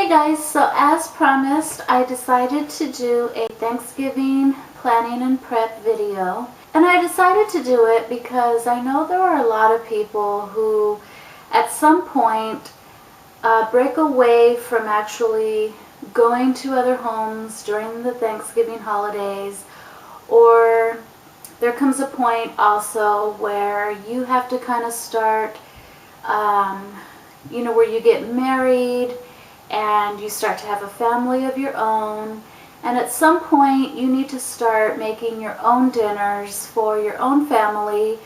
Guys, so as promised, I decided to do a Thanksgiving planning and prep video. And I decided to do it because I know there are a lot of people who at some point break away from actually going to other homes during the Thanksgiving holidays, or there comes a point also where you have to kind of start, where you get married and you start to have a family of your own, and at some point you need to start making your own dinners for your own family,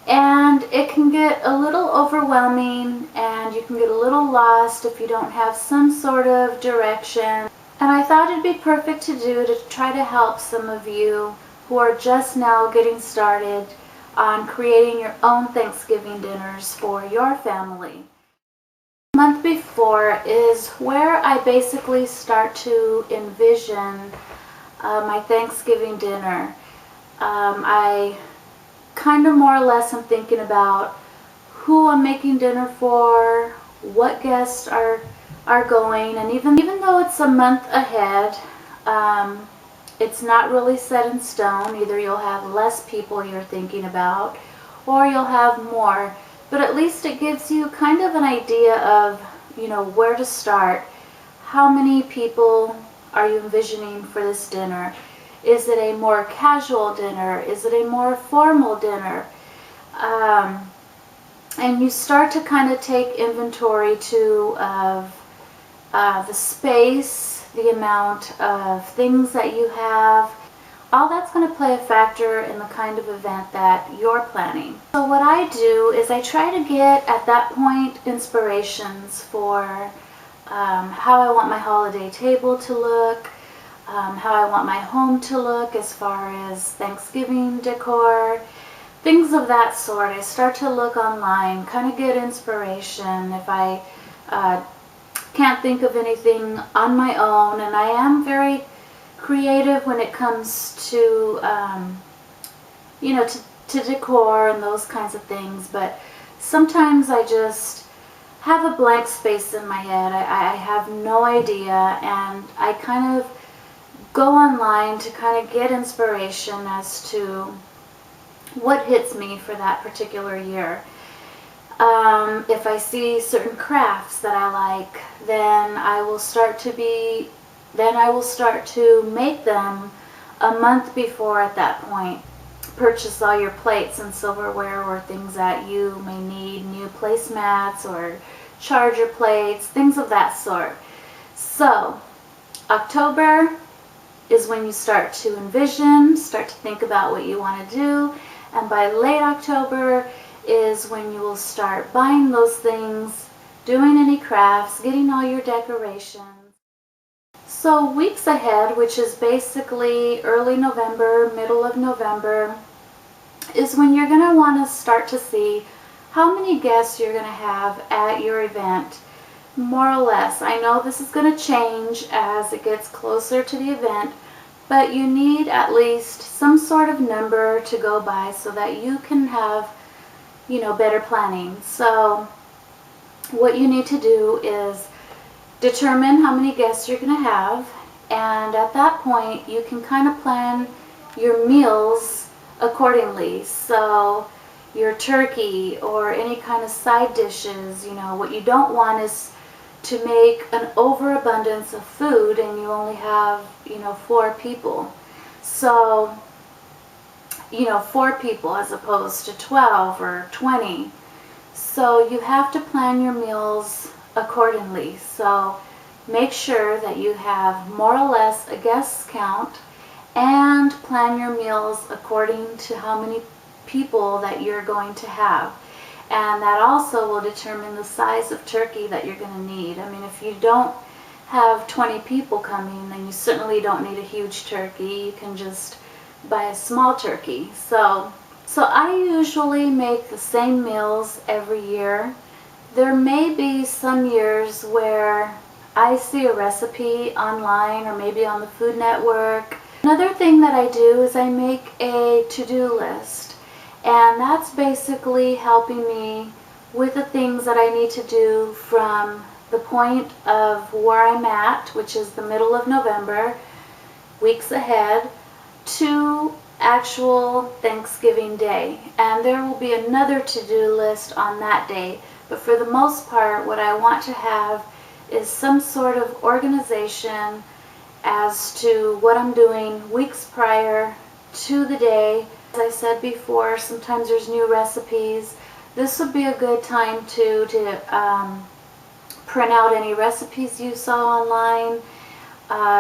and it can get a little overwhelming and you can get a little lost if you don't have some sort of direction. And I thought it'd be perfect to do to try to help some of you who are just now getting started on creating your own Thanksgiving dinners for your family. The month before is where I basically start to envision my Thanksgiving dinner. I kind of more or less am thinking about who I'm making dinner for, what guests are going, and even though it's a month ahead, it's not really set in stone. Either you'll have less people you're thinking about or you'll have more. But at least it gives you kind of an idea of, where to start. How many people are you envisioning for this dinner? Is it a more casual dinner? Is it a more formal dinner? And you start to kind of take inventory too of the space, the amount of things that you have. All that's going to play a factor in the kind of event that you're planning. So what I do is I try to get at that point inspirations for how I want my holiday table to look, how I want my home to look as far as Thanksgiving decor, things of that sort. I start to look online, kind of get inspiration if I can't think of anything on my own, and I am very creative when it comes to to decor and those kinds of things, but sometimes I just have a blank space in my head. I have no idea, and I kind of go online to kind of get inspiration as to what hits me for that particular year. If I see certain crafts that I like, then I will start to make them a month before at that point. Purchase all your plates and silverware or things that you may need, new placemats or charger plates, things of that sort. So, October is when you start to envision, start to think about what you want to do, and by late October is when you will start buying those things, doing any crafts, getting all your decorations. So weeks ahead, which is basically early November, middle of November, is when you're going to want to start to see how many guests you're going to have at your event, more or less. I know this is going to change as it gets closer to the event, but you need at least some sort of number to go by so that you can have, better planning. So what you need to do is determine how many guests you're going to have, and at that point you can kind of plan your meals accordingly. So your turkey or any kind of side dishes, what you don't want is to make an overabundance of food and you only have 4 people. So 4 people as opposed to 12 or 20. So you have to plan your meals accordingly. So make sure that you have more or less a guest count and plan your meals according to how many people that you're going to have. And that also will determine the size of turkey that you're going to need. I mean, if you don't have 20 people coming, then you certainly don't need a huge turkey. You can just buy a small turkey. So I usually make the same meals every year. There may be some years where I see a recipe online or maybe on the Food Network. Another thing that I do is I make a to-do list, and that's basically helping me with the things that I need to do from the point of where I'm at, which is the middle of November, weeks ahead, to actual Thanksgiving Day. And there will be another to-do list on that day. But for the most part, what I want to have is some sort of organization as to what I'm doing weeks prior to the day. As I said before, sometimes there's new recipes. This would be a good time to print out any recipes you saw online.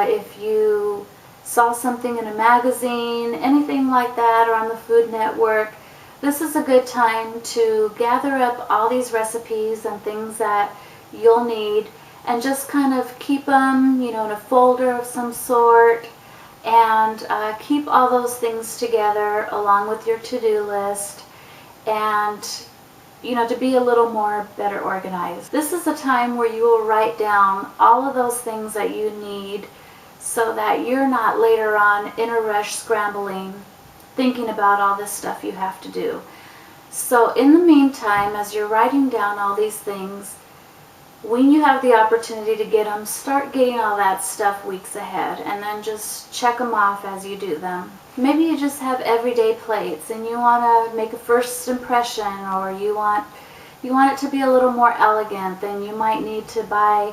If you saw something in a magazine, anything like that, or on the Food Network, this is a good time to gather up all these recipes and things that you'll need and just kind of keep them, in a folder of some sort, and keep all those things together along with your to-do list, and to be a little more better organized. This is a time where you will write down all of those things that you need so that you're not later on in a rush scrambling, thinking about all this stuff you have to do. So in the meantime, as you're writing down all these things, when you have the opportunity to get them, start getting all that stuff weeks ahead, and then just check them off as you do them. Maybe you just have everyday plates and you want to make a first impression, or you want it to be a little more elegant, then you might need to buy,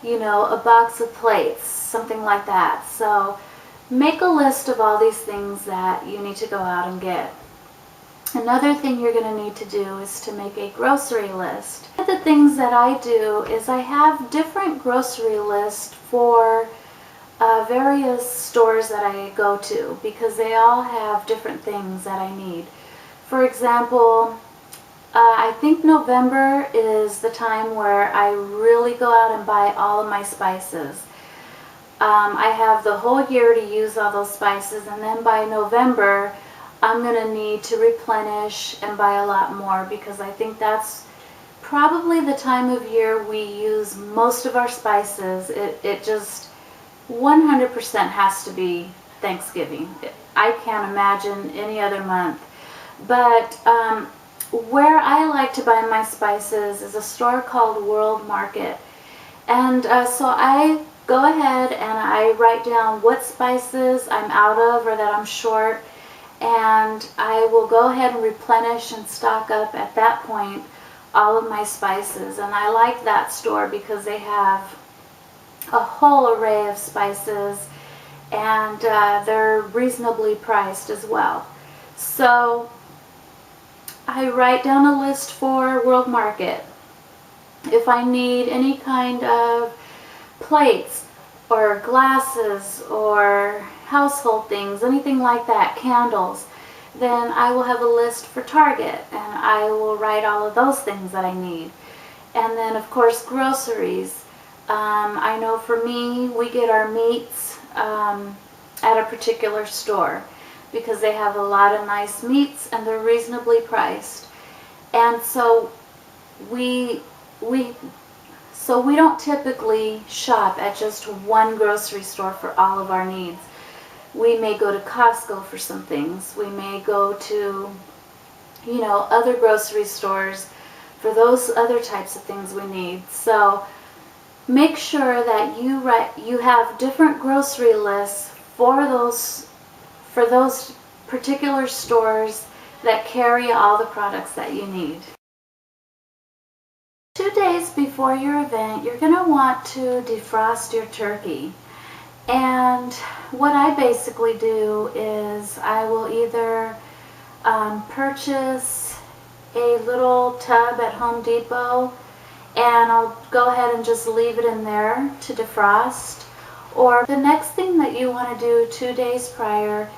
a box of plates, something like that. So make a list of all these things that you need to go out and get. Another thing you're going to need to do is to make a grocery list. One of the things that I do is I have different grocery lists for various stores that I go to, because they all have different things that I need. For example, I think November is the time where I really go out and buy all of my spices. I have the whole year to use all those spices, and then by November I'm going to need to replenish and buy a lot more, because I think that's probably the time of year we use most of our spices. It just 100% has to be Thanksgiving. I can't imagine any other month. But where I like to buy my spices is a store called World Market. And so I go ahead and I write down what spices I'm out of or that I'm short, and I will go ahead and replenish and stock up at that point all of my spices. And I like that store because they have a whole array of spices, and they're reasonably priced as well. So I write down a list for World Market. If I need any kind of plates or glasses or household things, anything like that, candles, then I will have a list for Target, and I will write all of those things that I need. And then of course groceries. I know for me, we get our meats at a particular store because they have a lot of nice meats and they're reasonably priced. And so we don't typically shop at just one grocery store for all of our needs. We may go to Costco for some things. We may go to, other grocery stores for those other types of things we need. So make sure that you have different grocery lists for those particular stores that carry all the products that you need. 2 days before your event, you're going to want to defrost your turkey. And what I basically do is I will either purchase a little tub at Home Depot, and I'll go ahead and just leave it in there to defrost. Or the next thing that you want to do 2 days prior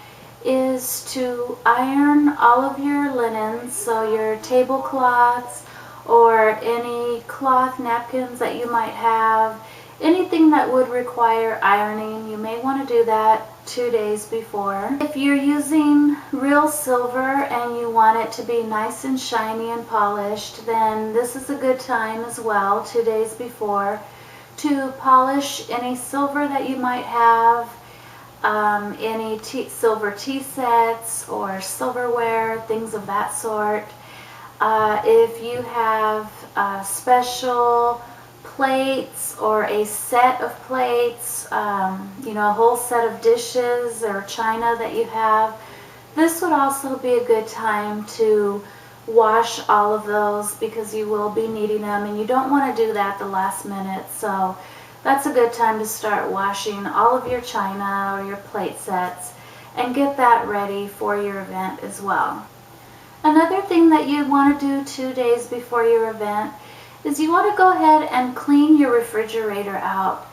is to iron all of your linens, so your tablecloths or any cloth napkins that you might have, anything that would require ironing. You may want to do that 2 days before. If you're using real silver and you want it to be nice and shiny and polished, then this is a good time as well, 2 days before, to polish any silver that you might have, any silver tea sets or silverware, things of that sort. If you have special plates or a set of plates, you know, a whole set of dishes or china that you have. This would also be a good time to wash all of those because you will be needing them, and you don't want to do that the last minute. So that's a good time to start washing all of your china or your plate sets and get that ready for your event as well. Another thing that you want to do 2 days before your event is you want to go ahead and clean your refrigerator out.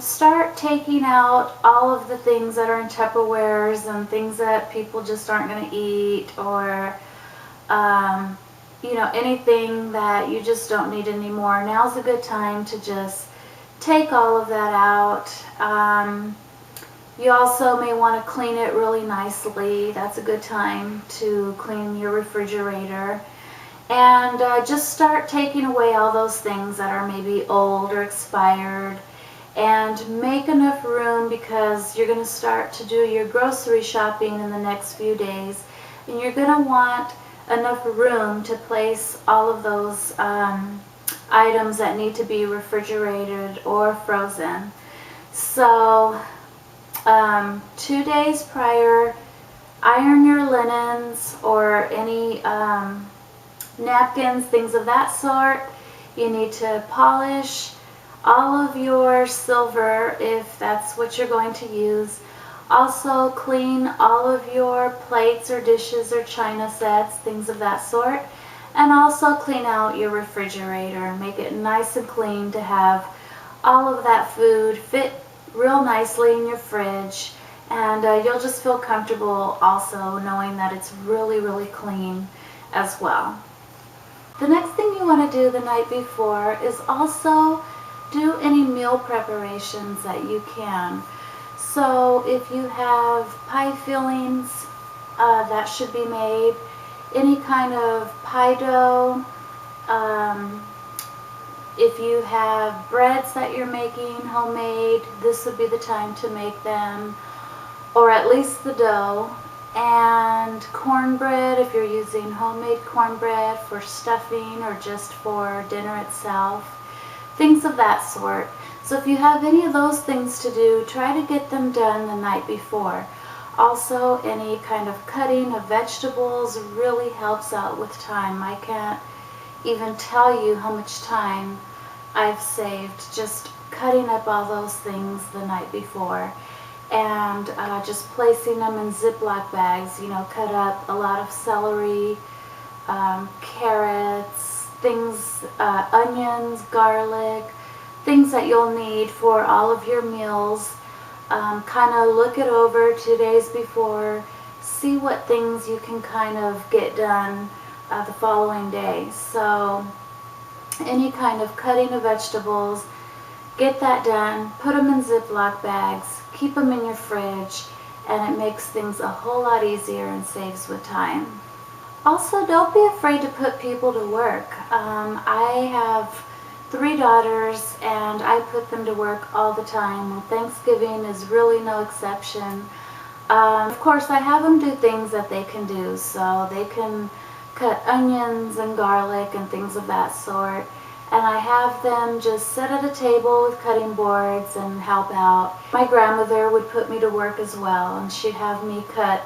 Start taking out all of the things that are in Tupperwares and things that people just aren't going to eat, or you know, anything that you just don't need anymore. Now's a good time to just take all of that out. You also may want to clean it really nicely. That's a good time to clean your refrigerator. And just start taking away all those things that are maybe old or expired, and make enough room because you're going to start to do your grocery shopping in the next few days, and you're going to want enough room to place all of those items that need to be refrigerated or frozen. So 2 days prior, iron your linens or any napkins, things of that sort. You need to polish all of your silver if that's what you're going to use. Also clean all of your plates or dishes or china sets, things of that sort. And also clean out your refrigerator. Make it nice and clean to have all of that food fit real nicely in your fridge. And you'll just feel comfortable also knowing that it's really, really clean as well. The next thing you want to do the night before is also do any meal preparations that you can. So if you have pie fillings that should be made, any kind of pie dough, if you have breads that you're making homemade, this would be the time to make them, or at least the dough. And cornbread, if you're using homemade cornbread for stuffing or just for dinner itself, things of that sort. So if you have any of those things to do, try to get them done the night before. Also, any kind of cutting of vegetables really helps out with time. I can't even tell you how much time I've saved just cutting up all those things the night before. And just placing them in Ziploc bags, you know, cut up a lot of celery, carrots, things, onions, garlic, things that you'll need for all of your meals. Kind of look it over 2 days before, see what things you can kind of get done the following day. So any kind of cutting of vegetables, get that done, put them in Ziploc bags, keep them in your fridge, and it makes things a whole lot easier and saves with time. Also, don't be afraid to put people to work. I have 3 daughters and I put them to work all the time, and Thanksgiving is really no exception. Of course, I have them do things that they can do, so they can cut onions and garlic and things of that sort. And I have them just sit at a table with cutting boards and help out. My grandmother would put me to work as well, and she'd have me cut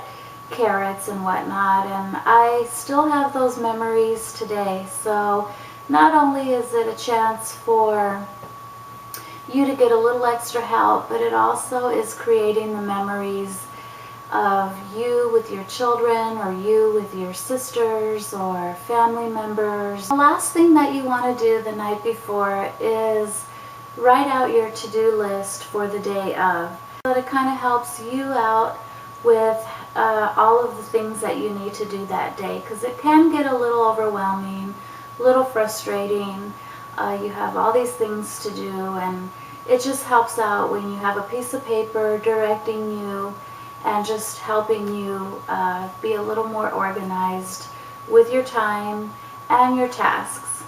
carrots and whatnot, and I still have those memories today. So not only is it a chance for you to get a little extra help, but it also is creating the memories of you with your children, or you with your sisters or family members. The last thing that you want to do the night before is write out your to-do list for the day of. So it kind of helps you out with all of the things that you need to do that day, because it can get a little overwhelming, a little frustrating. You have all these things to do, and it just helps out when you have a piece of paper directing you and just helping you be a little more organized with your time and your tasks.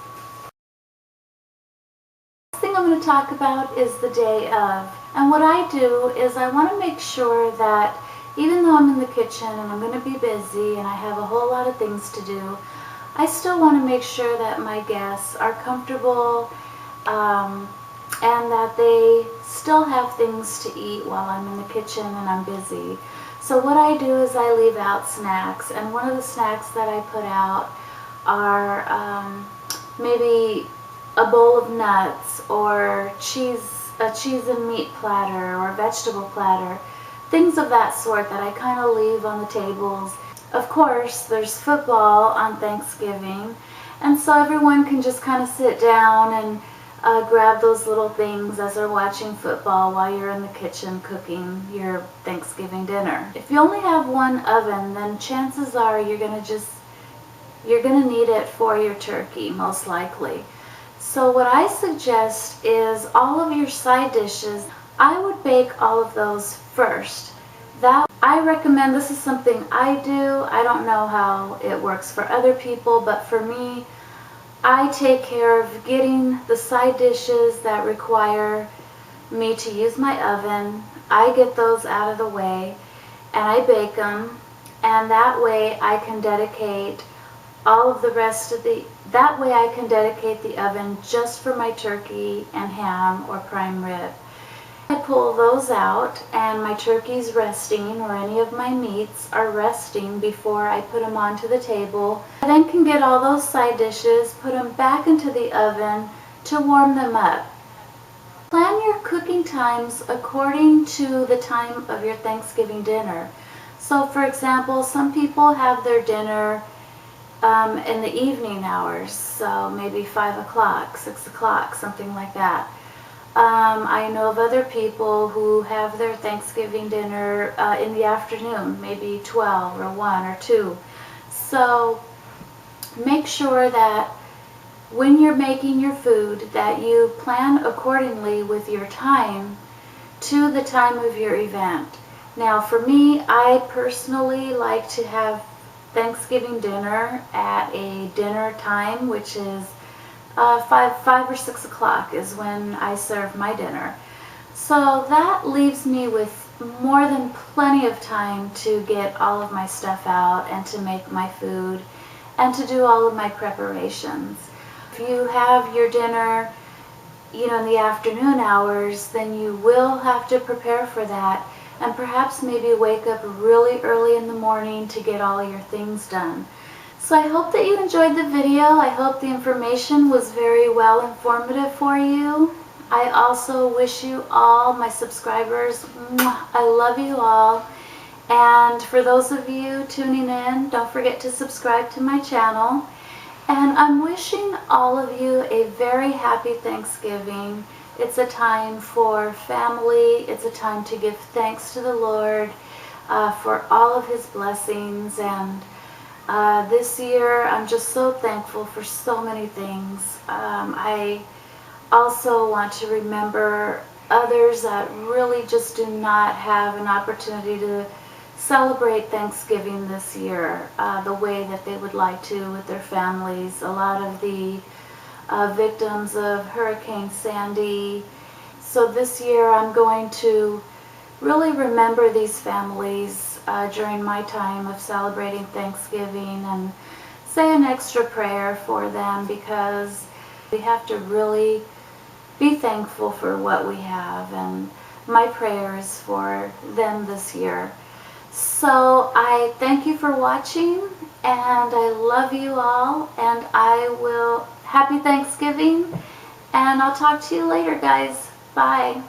The next thing I'm going to talk about is the day of. And what I do is I want to make sure that even though I'm in the kitchen and I'm going to be busy and I have a whole lot of things to do, I still want to make sure that my guests are comfortable and that they still have things to eat while I'm in the kitchen and I'm busy. So what I do is I leave out snacks, and one of the snacks that I put out are maybe a bowl of nuts, or a cheese and meat platter, or a vegetable platter, things of that sort that I kind of leave on the tables. Of course, there's football on Thanksgiving, and so everyone can just kind of sit down and grab those little things as they're watching football while you're in the kitchen cooking your Thanksgiving dinner. If you only have one oven, then chances are you're gonna need it for your turkey, most likely. So what I suggest is all of your side dishes, I would bake all of those first. I recommend, this is something I do. I don't know how it works for other people, but for me, I take care of getting the side dishes that require me to use my oven. I get those out of the way and I bake them, and that way I can dedicate the oven just for my turkey and ham or prime rib. I pull those out and my turkey's resting, or any of my meats are resting before I put them onto the table. I then can get all those side dishes, put them back into the oven to warm them up. Plan your cooking times according to the time of your Thanksgiving dinner. So for example, some people have their dinner in the evening hours, so maybe 5 o'clock, 6 o'clock, something like that. I know of other people who have their Thanksgiving dinner in the afternoon, maybe 12 or 1 or 2. So make sure that when you're making your food that you plan accordingly with your time to the time of your event. Now for me, I personally like to have Thanksgiving dinner at a dinner time, which is 5 or 6 o'clock is when I serve my dinner. So that leaves me with more than plenty of time to get all of my stuff out and to make my food and to do all of my preparations. If you have your dinner, in the afternoon hours, then you will have to prepare for that, and perhaps maybe wake up really early in the morning to get all your things done. So I hope that you enjoyed the video. I hope the information was very well informative for you. I also wish you all, my subscribers, I love you all. And for those of you tuning in, don't forget to subscribe to my channel. And I'm wishing all of you a very happy Thanksgiving. It's a time for family. It's a time to give thanks to the Lord for all of His blessings. And this year, I'm just so thankful for so many things. I also want to remember others that really just do not have an opportunity to celebrate Thanksgiving this year the way that they would like to with their families. A lot of the victims of Hurricane Sandy. So this year I'm going to really remember these families during my time of celebrating Thanksgiving, and say an extra prayer for them, because we have to really be thankful for what we have, and my prayer is for them this year. So I thank you for watching, and I love you all, and happy Thanksgiving, and I'll talk to you later, guys. Bye.